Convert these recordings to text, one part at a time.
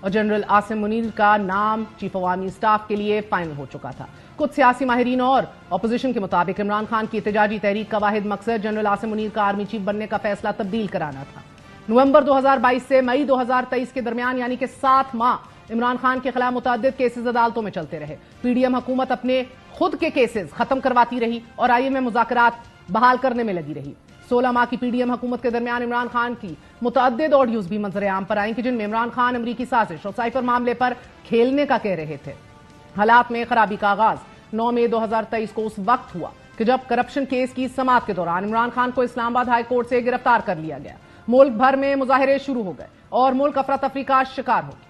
اور جنرل عاصم منیر کا نام چیف عوامی اسٹاف کے لیے فائنل ہو چکا تھا۔ کچھ سیاسی ماہرین اور اپوزیشن کے مطابق عمران خان کی احتجاجی تحریک کا واحد مقصد جنرل عاصم منیر کا آرمی چیف بننے کا فیصلہ تبدیل کرانا تھا۔ نومبر 2022 سے مئی 2023 کے درمیان یعنی کہ 7 ماہ عمران خان کے خلاف متعدد کیسز عدالتوں میں چلتے رہے۔ پی ڈی ایم حکومت اپنے خود کے کیسز ختم کرواتی رہی اور آئی ایم اے مذاکرات بحال کرنے میں لگی رہی۔ 16 ماہ کی پی ڈی ایم حکومت کے درمیان عمران خان کی متعدد آڈیوز بھی منظر عام پر آئیں کہ جن میں عمران خان امریکی سازش اور سائفر معاملے پر کھیلنے کا کہہ رہے تھے۔ حالات میں خرابی کا آغاز 9 مئی 2023 کو اس وقت ہوا کہ جب کرپشن کیس کی سماعت کے دوران عمران خان کو اسلام آباد ہائی کورٹ سے گرفتار کر لیا گیا۔ ملک بھر میں مظاہرے شروع ہو گئے اور ملک افراتفری کا شکار ہو گیا۔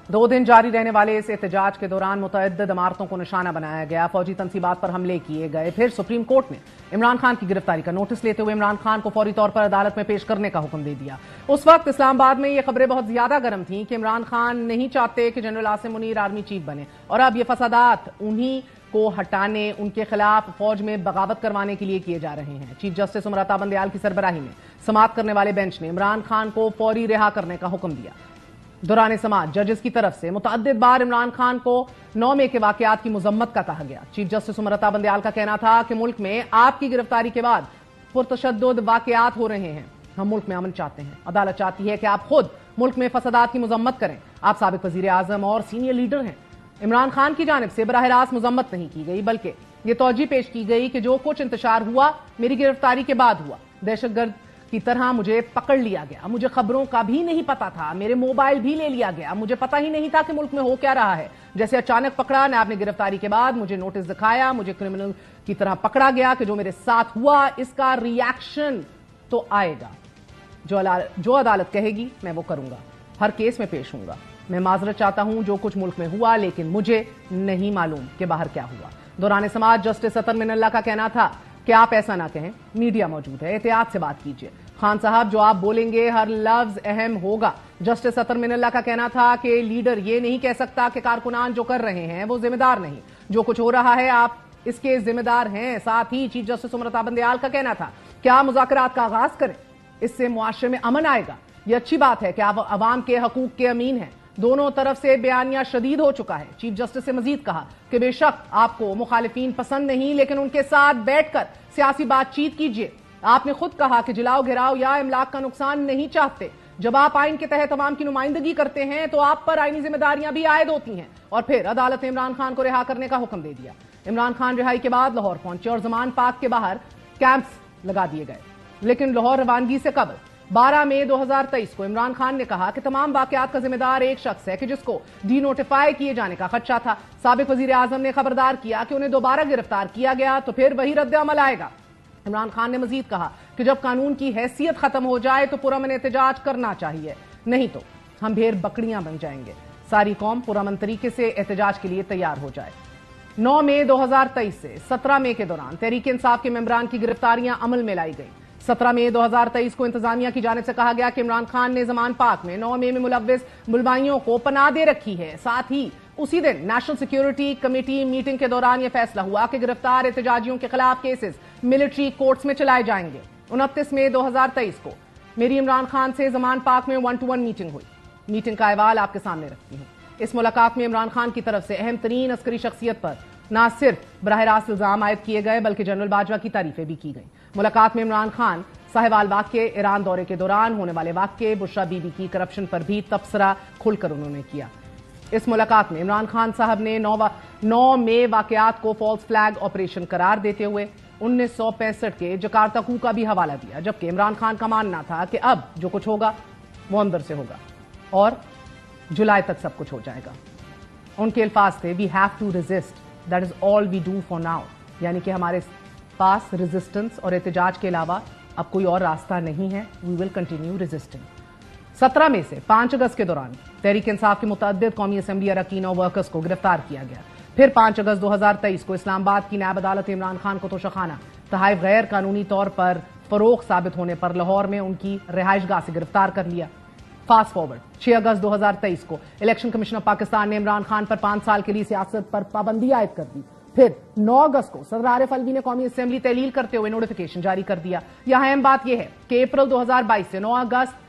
2 دن جاری رہنے والے اس احتجاج کے دوران متعدد عمارتوں کو نشانہ بنایا گیا، فوجی تنصیبات پر حملے کیے گئے۔ پھر سپریم کورٹ نے عمران خان کی گرفتاری کا نوٹس لیتے ہوئے عمران خان کو فوری طور پر عدالت میں پیش کرنے کا حکم دے دیا۔ اس وقت اسلام آباد میں یہ خبریں بہت زیادہ گرم تھیں کہ عمران خان نہیں چاہتے کہ general Asim Munir army chief بنے اور اب یہ فسادات انہی کو ہٹانے، ان کے خلاف فوج میں بغاوت کروانے کے لیے کیے جا رہے ہیں۔ چیف جسٹس امرتا بندیال کی سربراہی میں سماعت کرنے والے بینچ نے عمران خان کو فوری رہا کرنے کا حکم دیا۔ دوران سماعت ججز کی طرف سے متعدد بار عمران خان کو 9 مئی کے واقعات کی مذمت کا کہا گیا۔ چیف جسٹس امرتا بندیال کا کہنا تھا کہ ملک میں آپ کی گرفتاری کے بعد پرتشدد واقعات ہو رہے ہیں، ہم ملک میں امن چاہتے ہیں۔ عدالت چاہتی ہے کہ آپ خود ملک میں فسادات کی مذمت کریں، آپ سابق وزیر اعظم اور سینئر لیڈر ہیں۔ عمران خان کی جانب سے براہ راست مذمت نہیں کی گئی بلکہ یہ توجہ پیش کی گئی کہ جو کچھ انتشار ہوا میری گرفتاری کے بعد ہوا، دہشت گرد کی طرح مجھے پکڑ لیا گیا، مجھے خبروں کا بھی نہیں پتا تھا، میرے موبائل بھی لے لیا گیا، مجھے پتا ہی نہیں تھا کہ ملک میں ہو کیا رہا ہے، جیسے اچانک پکڑا، نیب نے گرفتاری کے بعد مجھے نوٹس دکھایا، مجھے کرمنل کی طرح پکڑا گیا کہ جو میرے ساتھ ہوا اس کا ریاکشن تو آئے گا، جو عدالت کہے گی میں وہ کروں گا، ہر کیس میں پیش ہوں گا، میں معذرت چاہتا ہوں جو کچھ ملک میں ہوا لیکن مجھے نہیں معلوم کہ باہر کیا ہوا۔ دوران سماعت جسٹس اطہر من اللہ کا کہنا تھا کہ آپ ایسا نہ کہیں، میڈیا موجود ہے، احتیاط سے بات کیجیے، خان صاحب جو آپ بولیں گے ہر لفظ اہم ہوگا۔ جسٹس اطہر من اللہ کا کہنا تھا کہ لیڈر یہ نہیں کہہ سکتا کہ کارکنان جو کر رہے ہیں وہ ذمہ دار نہیں، جو کچھ ہو رہا ہے آپ اس کے ذمہ دار ہیں۔ ساتھ ہی چیف جسٹس امرتا بندیال کا کہنا تھا کہ آپ مذاکرات کا آغاز کریں، اس سے معاشرے میں امن آئے گا، یہ اچھی بات ہے کہ آپ عوام کے حقوق کے امین ہیں، دونوں طرف سے بیانیہ شدید ہو چکا ہے۔ چیف جسٹس سے مزید کہا کہ بے شک آپ کو مخالفین پسند نہیں لیکن ان کے ساتھ بیٹھ کر سیاسی بات چیت کیجیے، آپ نے خود کہا کہ جلاؤ گھیراؤ یا املاک کا نقصان نہیں چاہتے، جب آپ آئین کے تحت عوام کی نمائندگی کرتے ہیں تو آپ پر آئینی ذمہ داریاں بھی عائد ہوتی ہیں۔ اور پھر عدالت نے عمران خان کو رہا کرنے کا حکم دے دیا۔ عمران خان رہائی کے بعد لاہور پہنچے اور زمان پارک کے باہر کیمپس لگا دیے گئے، لیکن لاہور روانگی سے قبل 12 مئی 2023 کو عمران خان نے کہا کہ تمام واقعات کا ذمہ دار ایک شخص ہے کہ جس کو ڈی نوٹیفائی کیے جانے کا خدشہ تھا۔ سابق وزیر اعظم نے خبردار کیا کہ انہیں دوبارہ گرفتار کیا گیا تو پھر وہی رد عمل آئے گا۔ عمران خان نے مزید کہا کہ جب قانون کی حیثیت ختم ہو جائے تو پرامن احتجاج کرنا چاہیے، نہیں تو ہم بھیڑ بکریاں بن جائیں گے، ساری قوم پرامن طریقے سے احتجاج کے لیے تیار ہو جائے۔ 9 مئی 2023 سے 17 مئی کے دوران تحریک انصاف کے ممبران کی گرفتاریاں عمل میں لائی گئیں۔ 17 مئی 2023 کو انتظامیہ کی جانب سے کہا گیا کہ عمران خان نے زمان پارک میں 9 مئی میں ملوث ملوائیوں کو پناہ دے رکھی ہے۔ ساتھ ہی اسی دن نیشنل سیکیورٹی کمیٹی میٹنگ کے دوران یہ فیصلہ ہوا کہ گرفتار احتجاجیوں کے خلاف کیسز ملٹری کورٹس میں چلائے جائیں گے۔ 29 مئی 2023 کو میری عمران خان سے زمان پارک میں 1-to-1 میٹنگ ہوئی، میٹنگ کا احوال آپ کے سامنے رکھتی ہوں۔ اس ملاقات میں عمران خان کی طرف سے اہم ترین عسکری شخصیت پر نہ صرف براہ راست الزام عائد کیے گئے بلکہ جنرل باجوہ کی تعریفیں بھی کی گئیں۔ ملاقات میں عمران خان ساہیوال واقعے، ایران دورے کے دوران ہونے والے واقعے، بشرا بی بی کی کرپشن پر بھی تبصرہ کھل کر انہوں نے کیا۔ اس ملاقات میں عمران خان صاحب نے 9 مئی واقعات کو فالس فلیگ آپریشن قرار دیتے ہوئے 1965 کے جکارتا کو کا بھی حوالہ دیا، جبکہ عمران خان کا ماننا تھا کہ اب جو کچھ ہوگا وہ اندر سے ہوگا اور جولائی تک سب کچھ ہو جائے گا۔ ان کے الفاظ تھے "We have to resist, that is all we do for now"، یعنی کہ ہمارے پاس ریزسٹنس اور احتجاج کے علاوہ اب کوئی اور راستہ نہیں ہے، "We will continue resisting"۔ 17 مئی سے 5 اگست کے دوران تحریک انصاف کے متعدد قومی اسمبلی اراکین اور ورکرز کو گرفتار کیا گیا۔ پھر 5 اگست 2023 کو اسلام آباد کی نیب عدالت نے عمران خان کو توشخانہ تحائف غیر قانونی طور پر فروخت ثابت ہونے پر لاہور میں ان کی رہائش گاہ سے گرفتار کر لیا۔ فاسٹ فارورڈ 6 اگست 2023 کو الیکشن کمیشن آف پاکستان نے عمران خان پر 5 سال کے لیے سیاست پر پابندی عائد کر دی۔ پھر 9 اگست کو صدر عارف الوی نے قومی اسمبلی تحلیل کرتے ہوئے نوٹیفیکیشن جاری کر دیا۔ یہاں اہم بات یہ ہے کہ اپریل 2022 سے 9 اگست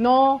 9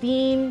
3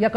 1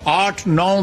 8-9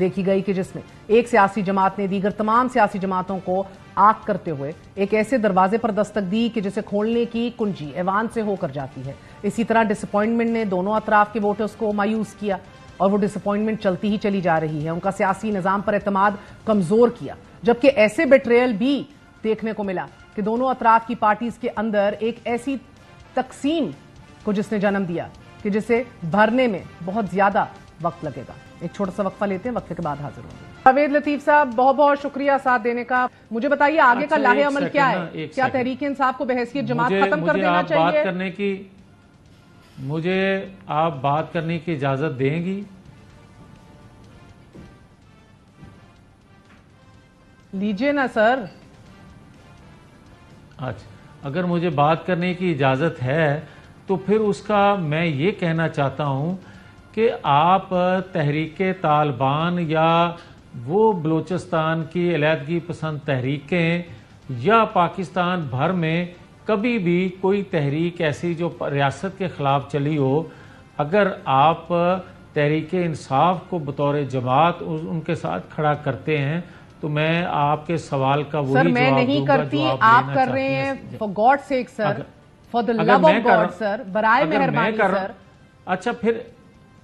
دیکھی گئی کہ جس میں ایک سیاسی جماعت نے دیگر تمام سیاسی جماعتوں کو آگ کرتے ہوئے ایک ایسے دروازے پر دستک دی کہ جسے کھولنے کی کنجی ایوان سے ہو کر جاتی ہے۔ اسی طرح ڈس اپوائنٹمنٹ نے دونوں اطراف کے ووٹرز کو مایوس کیا اور وہ ڈس اپوائنٹمنٹ چلتی ہی چلی جا رہی ہے، ان کا سیاسی نظام پر اعتماد کمزور کیا، جبکہ ایسے بیٹریل بھی دیکھنے کو ملا کہ دونوں اطراف کی پارٹیز کے اندر ایک ایسی تقسیم کو جس نے جنم دیا کہ جسے بھرنے میں بہت زیادہ وقت لگے گا۔ ایک چھوٹا سا وقفہ لیتے ہیں، وقفے کے بعد حاضر ہوں گے۔ جاوید لطیف صاحب، بہت بہت شکریہ ساتھ دینے کا۔ مجھے بتائیے آگے کا لاہ عمل کیا ہے؟ کیا تحریک انصاف کو بحیثیت جماعت ختم کر دینا چاہیے؟ مجھے آپ بات کرنے کی اجازت دیں گی؟ لیجئے نا سر۔ اچھا، اگر مجھے بات کرنے کی اجازت ہے تو پھر اس کا میں یہ کہنا چاہتا ہوں کہ آپ تحریک طالبان یا وہ بلوچستان کی علیحدگی پسند تحریکیں یا پاکستان بھر میں کبھی بھی کوئی تحریک ایسی جو ریاست کے خلاف چلی ہو، اگر آپ تحریک انصاف کو بطور جماعت ان کے ساتھ کھڑا کرتے ہیں تو میں آپ کے سوال کا وہی جواب دوں گا سر میں نہیں کرتی، آپ کر رہے ہیں۔ For God sake sir, for the love of God sir, برائے مہربانی سر۔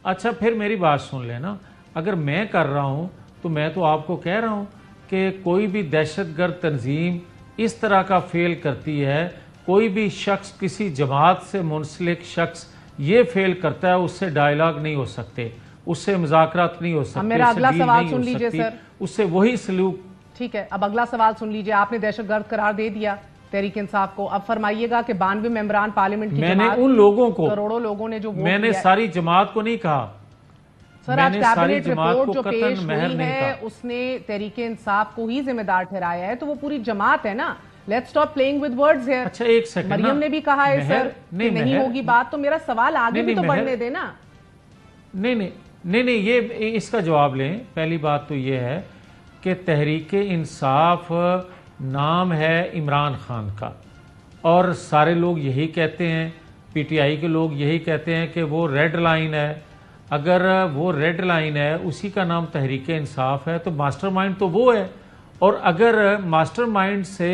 اچھا پھر میری بات سن لینا، اگر میں کر رہا ہوں تو میں تو آپ کو کہہ رہا ہوں کہ کوئی بھی دہشت گرد تنظیم اس طرح کا فیل کرتی ہے، کوئی بھی شخص کسی جماعت سے منسلک شخص یہ فیل کرتا ہے، اس سے ڈائیلاگ نہیں ہو سکتے، اس سے مذاکرات نہیں ہو سکتے، میرا اگلا سوال سن لیجئے سر۔ اس سے وہی سلوک۔ ٹھیک ہے، اب اگلا سوال سن لیجئے۔ آپ نے دہشت گرد قرار دے دیا تحریک انصاف کو، اب فرمائیے گا کہ 92 ممبران پارلیمنٹ کی میں نے ان لوگوں کو، کروڑوں لوگوں نے جو ووٹ میں نے ساری جماعت کو نہیں کہا، سر آج کیبنٹ رپورٹ جو پیش ہوئی ہے اس نے تحریک انصاف کو ہی ذمہ دار ٹھہرایا ہے، تو وہ پوری جماعت ہے نا۔ Let's stop playing with words here. اچھا ایک سیکنڈ، مریم نے بھی کہا ہے سر کہ نہیں ہوگی بات، تو میرا سوال آگے بھی تو بڑھنے دینا۔ نہیں یہ اس کا جواب لیں۔ پہلی بات تو یہ ہے کہ تحریک انصاف نام ہے عمران خان کا، اور سارے لوگ یہی کہتے ہیں، پی ٹی آئی کے لوگ یہی کہتے ہیں کہ وہ ریڈ لائن ہے۔ اگر وہ ریڈ لائن ہے، اسی کا نام تحریک انصاف ہے، تو ماسٹر مائنڈ تو وہ ہے۔ اور اگر ماسٹر مائنڈ سے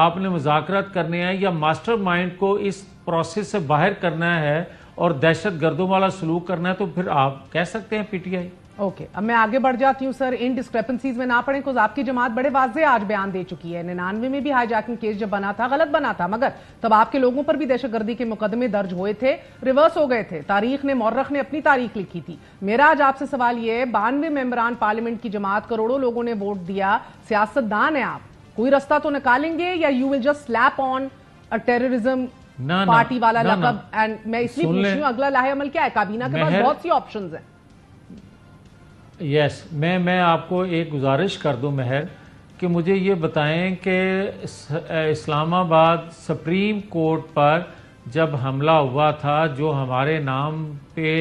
آپ نے مذاکرات کرنے ہیں یا ماسٹر مائنڈ کو اس پروسیس سے باہر کرنا ہے اور دہشت گردوں والا سلوک کرنا ہے، تو پھر آپ کہہ سکتے ہیں پی ٹی آئی۔ اوکے، اب میں آگے بڑھ جاتی ہوں سر، ان ڈسکریپنسیز میں نہ پڑیں، کیونکہ آپ کی جماعت بڑے واضح آج بیان دے چکی ہے۔ 99 میں بھی ہائی جیکنگ کیس جب بنا تھا، غلط بنا تھا، مگر تب آپ کے لوگوں پر بھی دہشت گردی کے مقدمے درج ہوئے تھے، ریورس ہو گئے تھے، تاریخ نے، مورخ نے اپنی تاریخ لکھی تھی۔ میرا آج آپ سے سوال یہ ہے، 92 ممبران پارلیمنٹ کی جماعت، کروڑوں لوگوں نے ووٹ دیا، سیاستدان ہیں آپ، کوئی رستہ تو نکالیں گے یا you will just slip on a terrorism party والا لقب؟ اینڈ میں اس لیے پوچھ رہی ہوں اگلا لاہ عمل کیا ہے؟ کابینہ کے پاس بہت سی آپشنز ہیں۔ یس، میں آپ کو ایک گزارش کر دوں مہر، کہ مجھے یہ بتائیں کہ اسلام آباد سپریم کورٹ پر جب حملہ ہوا تھا، جو ہمارے نام پہ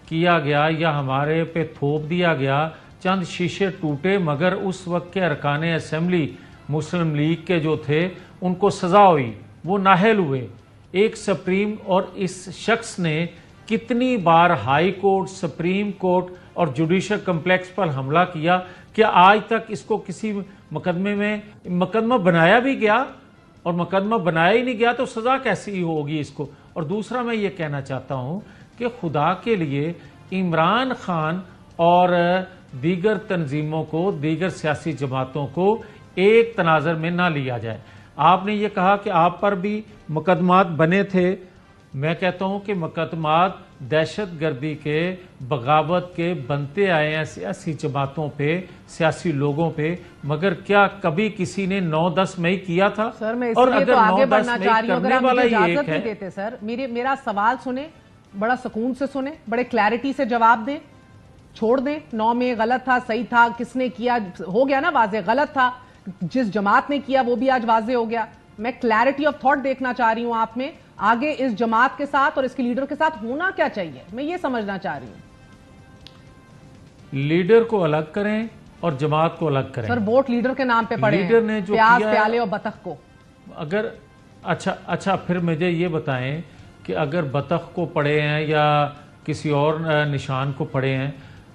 کیا گیا یا ہمارے پہ تھوپ دیا گیا، چند شیشے ٹوٹے، مگر اس وقت کے ارکان اسمبلی مسلم لیگ کے جو تھے ان کو سزا ہوئی، وہ نااہل ہوئے۔ ایک سپریم، اور اس شخص نے کتنی بار ہائی کورٹ، سپریم کورٹ اور جوڈیشل کمپلیکس پر حملہ کیا کہ آج تک اس کو کسی مقدمے میں مقدمہ بنایا بھی گیا، اور مقدمہ بنایا ہی نہیں گیا تو سزا کیسی ہوگی اس کو؟ اور دوسرا میں یہ کہنا چاہتا ہوں کہ خدا کے لیے عمران خان اور دیگر تنظیموں کو، دیگر سیاسی جماعتوں کو ایک تناظر میں نہ لیا جائے۔ آپ نے یہ کہا کہ آپ پر بھی مقدمات بنے تھے، میں کہتا ہوں کہ مقدمات دہشت گردی کے، بغاوت کے بنتے آئے ہیں سیاسی جماعتوں پہ، سیاسی لوگوں پہ، مگر کیا کبھی کسی نے 9-10 مئی کیا تھا؟ سر میں اس لیے تو آگے بڑھنا چاہ رہی ہوں، اگر آپ مجھے اجازت نہیں دیتے سر، میرا سوال سنیں، بڑا سکون سے سنیں، بڑے کلیرٹی سے جواب دیں، چھوڑ دیں 9 میں غلط تھا، صحیح تھا، کس نے کیا، ہو گیا نا واضح، غلط تھا، جس جماعت نے کیا وہ بھی آج واضح ہو گیا۔ میں کلیرٹی آف تھاٹ دیکھنا چاہ رہی ہوں آپ میں، آگے اس جماعت کے ساتھ اور اس کے لیڈر کے ساتھ ہونا کیا چاہیے، میں یہ سمجھنا چاہ رہی ہوں۔ لیڈر کو الگ کریں اور جماعت کو الگ کریں۔ سر ووٹ لیڈر کے نام پہ پڑے ہیں، لیڈر نے جو پیاز، پیالے اور بطخ کو۔ اگر اچھا پھر مجھے یہ بتائیں کہ اگر بطخ کو پڑے ہیں یا کسی اور نشان کو پڑے ہیں،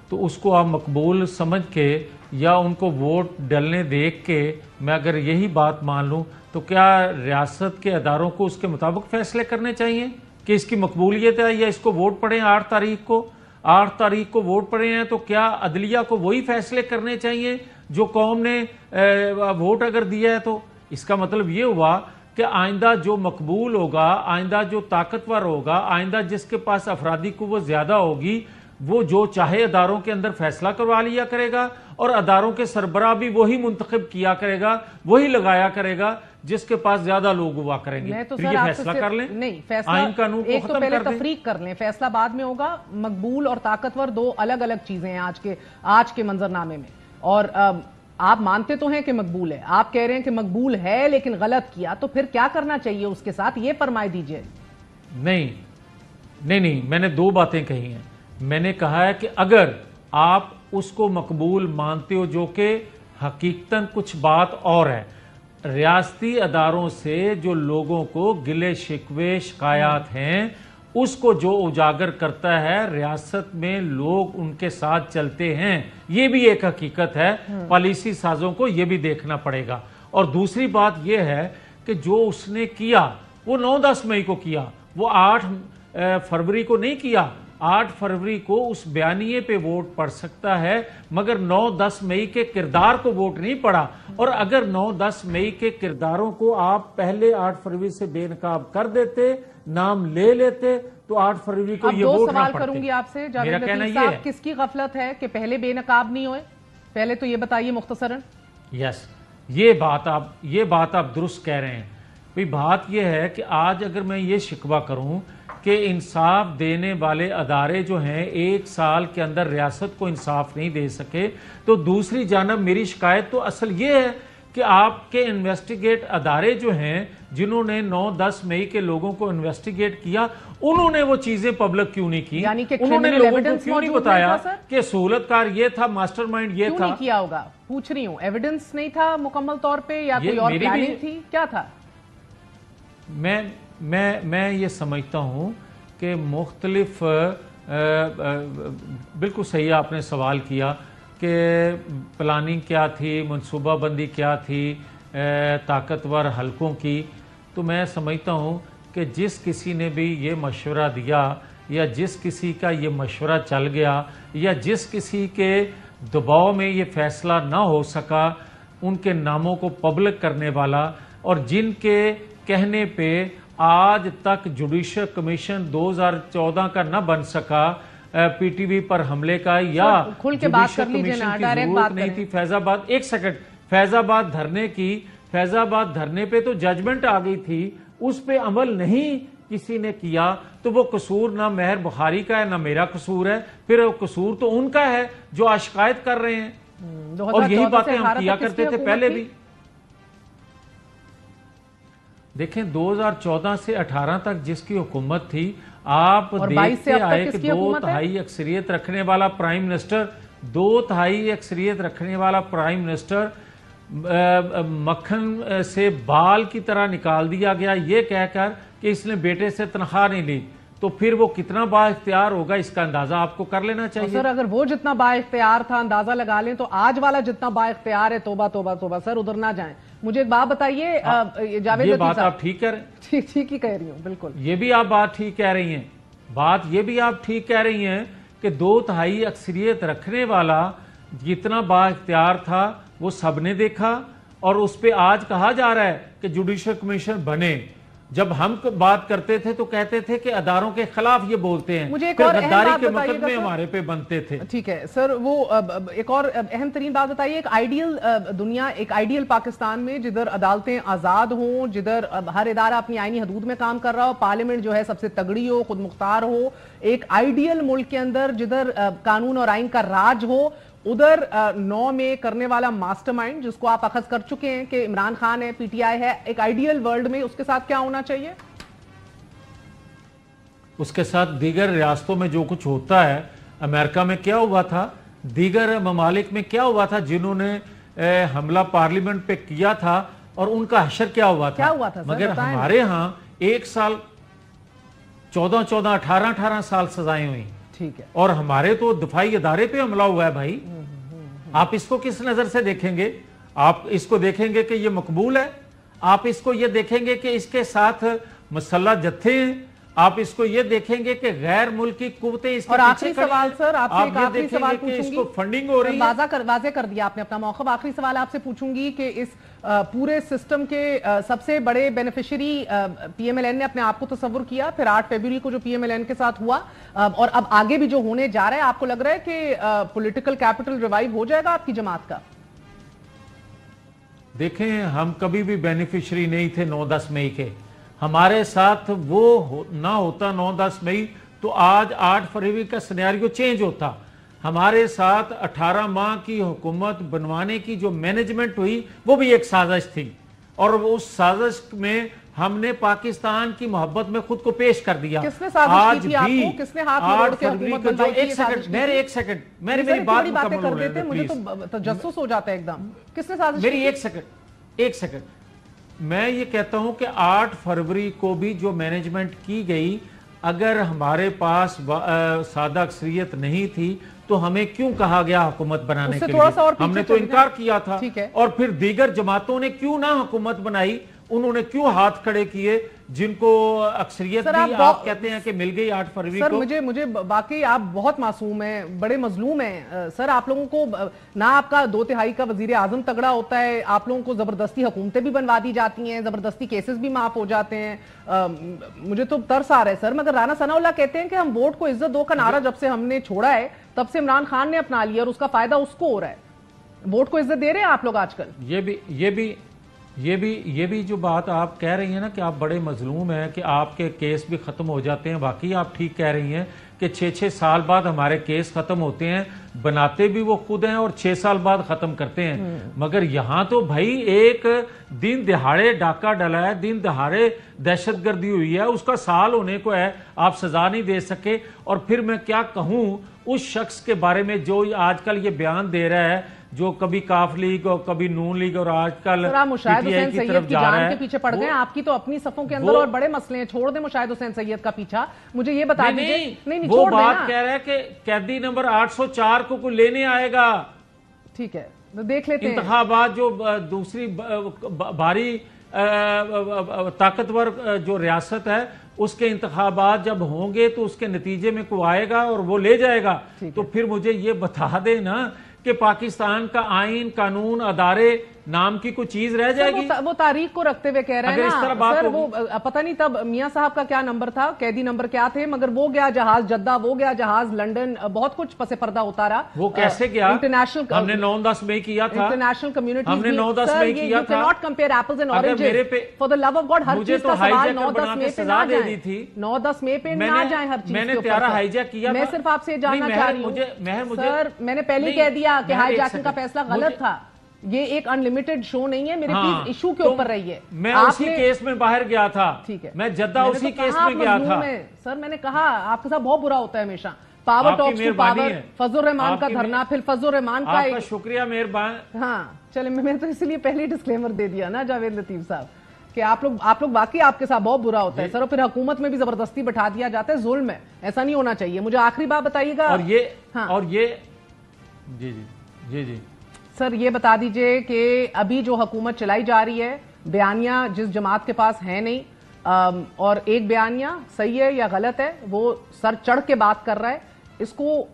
تو تو اس کو آپ مقبول سمجھ کے یا ان کو ووٹ ڈلنے دیکھ کے میں اگر یہی بات مان لوں تو کیا ریاست کے اداروں کو اس کے مطابق فیصلے کرنے چاہیے کہ اس کی مقبولیت ہے یا اس کو ووٹ پڑے 8 تاریخ کو ووٹ پڑے ہیں تو کیا عدلیہ کو وہی فیصلے کرنے چاہیے جو قوم نے ووٹ اگر دیا ہے؟ تو اس کا مطلب یہ ہوا کہ آئندہ جو مقبول ہوگا، آئندہ جو طاقتور ہوگا، آئندہ جس کے پاس افرادی قوت زیادہ ہوگی وہ جو چاہے اداروں کے اندر فیصلہ کروا لیا کرے گا اور اداروں کے سربراہ بھی وہی منتخب کیا کرے گا، وہی لگایا کرے گا جس کے پاس زیادہ لوگ ہوا کریں گے۔ پھر یہ فیصلہ کر لیں، نہیں آئین قانون کو ایک تو ختم پہلے کر دیں۔ تفریق کر لیں، فیصلہ بعد میں ہوگا۔ مقبول اور طاقتور دو الگ الگ چیزیں ہیں آج کے منظرنامے میں، اور آپ مانتے تو ہیں کہ مقبول ہے، آپ کہہ رہے ہیں کہ مقبول ہے لیکن غلط کیا، تو پھر کیا کرنا چاہیے اس کے ساتھ، یہ فرمائے دیجئے۔ نہیں، میں نے 2 باتیں کہی ہیں۔ میں نے کہا ہے کہ اگر آپ اس کو مقبول مانتے ہو جو کہ حقیقتاً کچھ بات اور ہے، ریاستی اداروں سے جو لوگوں کو گلے شکوے شکایات ہیں اس کو جو اجاگر کرتا ہے، ریاست میں لوگ ان کے ساتھ چلتے ہیں، یہ بھی ایک حقیقت ہے، پالیسی سازوں کو یہ بھی دیکھنا پڑے گا۔ اور دوسری بات یہ ہے کہ جو اس نے کیا وہ 9-10 مئی کو کیا، وہ 8 فروری کو نہیں کیا۔ 8 فروری کو اس بیانیے پہ ووٹ پڑ سکتا ہے مگر 9-10 مئی کے کردار کو ووٹ نہیں پڑا، اور اگر 9-10 مئی کے کرداروں کو آپ پہلے 8 فروری سے بے نقاب کر دیتے، نام لے لیتے، تو 8 فروری کو یہ ووٹ نہ پڑتے۔ اب 2 سوال کروں گی آپ سے، جاوید لطیف صاحب، کس کی غفلت ہے کہ پہلے بے نقاب نہیں ہوئے؟ پہلے تو یہ بتائیے مختصراً۔ یس، یہ بات آپ درست کہہ رہے ہیں۔ بات یہ ہے کہ آج اگر میں یہ شکوہ کروں کہ انصاف دینے والے ادارے جو ہیں 1 سال کے اندر ریاست کو انصاف نہیں دے سکے، تو دوسری جانب میری شکایت تو اصل یہ ہے کہ آپ کے انویسٹیگیٹ ادارے جو ہیں جنہوں نے 9-10 مئی کے لوگوں کو انویسٹیگیٹ کیا، انہوں نے وہ چیزیں پبلک کیوں نہیں کی؟ یعنی کہ انہوں نے لوگوں کو کیوں نہیں بتایا کہ سہولت کار یہ تھا، ماسٹر مائنڈ یہ تھا؟ کیوں نہیں کیا ہوگا؟ پوچھ رہی ہوں، ایویڈنس نہیں تھا مکمل طور پہ یا کوئی اور پلاننگ تھی؟ کیا تھا؟ میں یہ سمجھتا ہوں کہ مختلف بالکل صحیح آپ نے سوال کیا کہ پلاننگ کیا تھی، منصوبہ بندی کیا تھی طاقتور حلقوں کی، تو میں سمجھتا ہوں کہ جس کسی نے بھی یہ مشورہ دیا یا جس کسی کا یہ مشورہ چل گیا یا جس کسی کے دباؤ میں یہ فیصلہ نہ ہو سکا، ان کے ناموں کو پبلک کرنے والا اور جن کے کہنے پہ آج تک جوڈیشل کمیشن 2014 کا نہ بن سکا، پی ٹی وی پر حملے کا یا جوڈیشل کمیشن کی ضرورت نہیں تھی، فیض آباد دھرنے پہ تو ججمنٹ آ گئی تھی، اس پہ عمل نہیں کسی نے کیا، تو وہ قصور نہ مہر بخاری کا ہے نہ میرا قصور ہے، پھر وہ قصور تو ان کا ہے جو آج شکایت کر رہے ہیں، اور یہی باتیں ہم کیا کرتے تھے پہلے بھی۔ دیکھیں 2014 سے 18 تک جس کی حکومت تھی، آپ دیکھتے آئے کہ 2/3 اکثریت رکھنے والا پرائم منسٹر 2/3 اکثریت رکھنے والا پرائم منسٹر مکھن سے بال کی طرح نکال دیا گیا یہ کہہ کر کہ اس نے بیٹے سے تنخواہ نہیں لی، تو پھر وہ کتنا با اختیار ہوگا اس کا اندازہ آپ کو کر لینا چاہیے۔ سر اگر وہ جتنا با اختیار تھا اندازہ لگا لیں تو آج والا جتنا با اختیار ہے، توبہ توبہ توبہ، سر ادھر نہ جائیں۔ مجھے ایک بات بتائیے جاوید یہ بات آپ ٹھیک کہہ رہے ہیں؟ ٹھیک ہی کہہ رہی ہوں، بالکل یہ بھی آپ بات ٹھیک کہہ رہی ہیں، بات یہ بھی آپ ٹھیک کہہ رہی ہیں کہ 2/3 اکثریت رکھنے والا جتنا با اختیار تھا وہ سب نے دیکھا، اور اس پہ آج کہا جا رہا ہے کہ جوڈیشل کمیشن بنے۔ جب ہم بات کرتے تھے تو کہتے تھے کہ اداروں کے خلاف یہ بولتے ہیں، پھر غداری کے مقدمے ہمارے پہ بنتے تھے۔ ٹھیک ہے سر، وہ ایک اور اہم ترین بات بتائیے، ایک آئیڈیل دنیا، ایک آئیڈیل پاکستان میں جدھر عدالتیں آزاد ہوں، جدھر ہر ادارہ اپنی آئینی حدود میں کام کر رہا ہو، پارلیمنٹ جو ہے سب سے تگڑی ہو، خود مختار ہو، ایک آئیڈیل ملک کے اندر جدھر قانون اور آئین کا راج ہو، ادھر 9 میں کرنے والا ماسٹر مائنڈ جس کو آپ اخذ کر چکے ہیں کہ عمران خان ہے، پی ٹی آئی ہے، ایک آئیڈیل ورلڈ میں اس کے ساتھ کیا ہونا چاہیے؟ اس کے ساتھ دیگر ریاستوں میں جو کچھ ہوتا ہے، امریکہ میں کیا ہوا تھا، دیگر ممالک میں کیا ہوا تھا جنہوں نے حملہ پارلیمنٹ پہ کیا تھا اور ان کا حشر کیا ہوا تھا، مگر ہمارے ہاں 1 سال 14 18 سال سزائیں ہوئیں، ٹھیک ہے. اور ہمارے تو دفاعی ادارے پہ حملہ ہوا ہے بھائی. آپ اس کو کس نظر سے دیکھیں گے؟ آپ اس کو دیکھیں گے کہ یہ مقبول ہے؟ آپ اس کو یہ دیکھیں گے کہ اس کے ساتھ مسلح جتھے ہیں؟ آپ اس کو یہ دیکھیں گے کہ غیر ملکی قوتیں اس کے اور پیچھے آخری سوال سر آپ سے ایک آخری سوال پوچھوں اس گی. کو فنڈنگ ہو رہی ہے. واضح کر دیا آپ نے اپنا موقف. آخری سوال آپ سے پوچھوں گی کہ اس پورے سسٹم کے سب سے بڑے beneficiary P M L N نے اپنے آپ کو تصور کیا, پھر 8 فروری کو جو پی ایم ایل این کے ساتھ ہوا, اور اب آگے بھی جو ہونے جا رہا ہے, آپ کو لگ رہا ہے کہ پولیٹیکل کیپٹل ریوائیو ہو جائے گا آپ کی جماعت کا؟ دیکھیں, ہم کبھی بھی بینیفیشری نہیں تھے 9-10 مئی کے. ہمارے ساتھ وہ نہ ہوتا 9-10 مئی تو آج 8 فروری کا سینیریو چینج ہوتا. ہمارے ساتھ 18 ماہ کی حکومت بنوانے کی جو مینجمنٹ ہوئی وہ بھی ایک سازش تھی, اور اس سازش میں ہم نے پاکستان کی محبت میں خود کو پیش کر دیا. کس نے سازش کی تھی آپ کو؟ کس نے ہاتھ میں روڑ کے حکومت بنوائی تھی؟ ایک سیکنڈ میری بات مکمل ہو رہی ہے. مجھے تو تجسس ہو جاتا ہے ایک دم. کس نے سازش کی؟ میری ایک سیکنڈ میں یہ کہتا ہوں کہ 8 فروری کو بھی جو مینجمنٹ کی گئی, اگر ہمارے پاس سادہ اکثریت نہیں تھی تو ہمیں کیوں کہا گیا حکومت بنانے کے لیے؟ ہم نے تو انکار کیا تھا. اور پھر دیگر جماعتوں نے کیوں نہ حکومت بنائی؟ انہوں نے کیوں ہاتھ کھڑے کیے جن کو اکثریت بھی آپ کہتے ہیں کہ مل گئی 8 فروری کو؟ سر مجھے باقی آپ بہت معصوم ہیں, بڑے مظلوم ہیں سر. آپ لوگوں کو نہ آپ کا 2/3 کا وزیر اعظم تگڑا ہوتا ہے, آپ لوگوں کو زبردستی حکومتیں بھی بنوا دی جاتی ہیں, زبردستی کیسز بھی معاف ہو جاتے ہیں. مجھے تو ترس آ رہا ہے سر. مگر رانا ثناء اللہ کہتے ہیں کہ ہم ووٹ کو عزت دو کا نعرہ جب سے ہم نے چھوڑا ہے تب سے عمران خان نے اپنا لیا اور اس کا فائدہ اس کو ہو رہا ہے. ووٹ کو عزت دے رہے ہیں آپ لوگ آج کل؟ یہ بھی جو بات آپ کہہ رہی ہیں نا کہ آپ بڑے مظلوم ہیں کہ آپ کے کیس بھی ختم ہو جاتے ہیں, واقعی آپ ٹھیک کہہ رہی ہیں کہ 6 سال بعد ہمارے کیس ختم ہوتے ہیں, بناتے بھی وہ خود ہیں اور 6 سال بعد ختم کرتے ہیں. مگر یہاں تو بھائی ایک دن دہاڑے ڈاکہ ڈلا ہے, دن دہاڑے دہشت گردی ہوئی ہے, اس کا سال ہونے کو ہے, آپ سزا نہیں دے سکے. اور پھر میں کیا کہوں اس شخص کے بارے میں جو آج کل یہ بیان دے رہا ہے, جو کبھی کاف لیگ اور کبھی نون لیگ اور آج کل مشاہد حسین سید کی جان کے پیچھے پڑ گئے. آپ کی تو اپنی صفوں کے اندر اور بڑے مسئلے ہیں, چھوڑ دیں مشاہد حسین سید کا پیچھا. مجھے یہ بتا دیجئے. نہیں وہ بات کہہ رہا ہے کہ قیدی نمبر 804 کو کوئی لینے آئے گا. ٹھیک ہے, دیکھ لیتے ہیں. انتخابات جو دوسری بھاری طاقتور جو ریاست ہے اس کے انتخابات جب ہوں گے تو اس کے نتیجے میں کوئی آئے گا اور وہ لے جائے گا. تو پھر مجھے یہ بتا دے نا کہ پاکستان کا آئین, قانون, ادارے نام کی کوئی چیز رہ جائے گی؟ وہ تاریخ کو رکھتے ہوئے کہہ رہے ہیں نا سر, وہ پتہ نہیں تب میاں صاحب کا کیا نمبر تھا, قیدی نمبر کیا تھے, مگر وہ گیا جہاز جدہ, وہ گیا جہاز لنڈن, بہت کچھ پس پردہ ہوتا رہا. وہ کیسے گیا؟ انٹرنیشنل ہم نے 9-10 مئی کیا تھا. انٹرنیشنل کمیونٹی ہم نے 9-10 مئی کیا تھا. Not compare apples and oranges. For the love of God ہر چیز کا سوال 9-10 مئی پہ نہ جائیں. 9-10 مئی پہ نہ جائیں ہر چیز. میں نے تیارہ ہائی جیک کیا تھا. میں صرف آپ سے جاننا چاہ رہی ہوں سر, میں نے پہلے کہہ دیا کہ ہائی جیکنگ کا فیصلہ غلط تھا. یہ ایک انلیمیٹڈ شو نہیں ہے, میرے پلیز ایشو کے اوپر رہی ہے. میں اسی کیس میں باہر گیا تھا. ٹھیک ہے, میں جدہ اسی کیس میں گیا تھا. سر میں نے کہا آپ کے ساتھ بہت برا ہوتا ہے ہمیشہ. پاور ٹاکس ٹو پاور, فضل الرحمان کا دھرنا, پھر فضل الرحمان کا. آپ کا شکریہ, مہربان. ہاں چلیں, میں تو اس لیے پہلے ڈسکلیمر دے دیا نا جاوید لطیف صاحب کہ آپ لوگ واقعی آپ کے ساتھ بہت برا ہوتا ہے سر, اور پھر حکومت میں بھی زبردستی بٹھا دیا جاتا ہے. ظلم ہے, ایسا نہیں ہونا چاہیے. مجھے آخری بات بتائیے گا. اور یہ جی سر یہ بتا دیجئے کہ ابھی جو حکومت چلائی جا رہی ہے, بیانیہ جس جماعت کے پاس ہے نہیں, اور ایک بیانیہ صحیح ہے یا غلط ہے وہ سر چڑھ کے بات کر رہا ہے, اس کو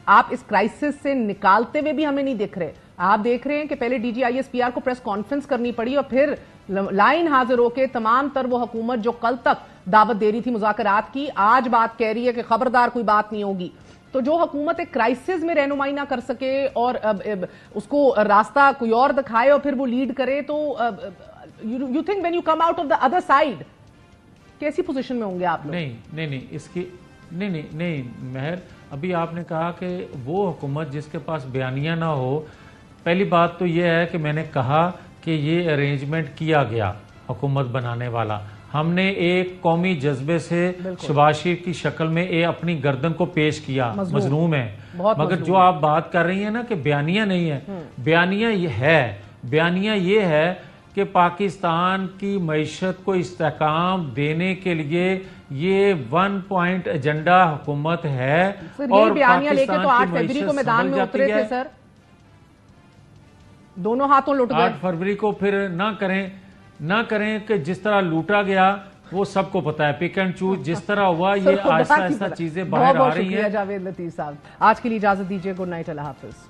آپ اس کرائسس سے نکالتے ہوئے بھی ہمیں نہیں دیکھ رہے. آپ دیکھ رہے ہیں کہ پہلے D G I S P R کو پریس کانفرنس کرنی پڑی اور پھر لائن حاضر ہو کے تمام تر وہ حکومت جو کل تک دعوت دے رہی تھی مذاکرات کی, آج بات کہہ رہی ہے کہ خبردار کوئی بات نہیں ہوگی. تو جو حکومت ایک کرائسس میں رہنمائی نہ کر سکے اور اس کو راستہ کوئی اور دکھائے اور پھر وہ لیڈ کرے, تو you think when you come out of the other side کیسی پوزیشن میں ہوں گے آپ لوگ؟ نہیں اس کی نہیں مہر, ابھی آپ نے کہا کہ وہ حکومت جس کے پاس بیانیہ نہ ہو. پہلی بات تو یہ ہے کہ میں نے کہا کہ یہ ارینجمنٹ کیا گیا حکومت بنانے والا. ہم نے ایک قومی جذبے سے شہباز شریف کی شکل میں اپنی گردن کو پیش کیا. مظلوم ہے, مگر جو آپ بات کر رہی ہیں نا کہ بیانیہ نہیں ہے, بیانیہ یہ ہے. بیانیہ یہ ہے کہ پاکستان کی معیشت کو استحکام دینے کے لیے یہ 1 پوائنٹ ایجنڈا حکومت ہے اور بیانیہ لے کے تو 8 فروری کو میدان میں اترے تھے سر، دونوں ہاتھوں لٹ گئے۔ 8 فروری کو پھر نہ کریں کہ جس طرح لوٹا گیا وہ سب کو پتا ہے، پک اینڈ چوز جس طرح ہوا، یہ آہستہ آہستہ چیزیں باہر آ رہی ہیں۔ بہت شکریہ جاوید لطیف صاحب، آج کے لیے اجازت دیجیے، گڈ نائٹ، اللہ حافظ۔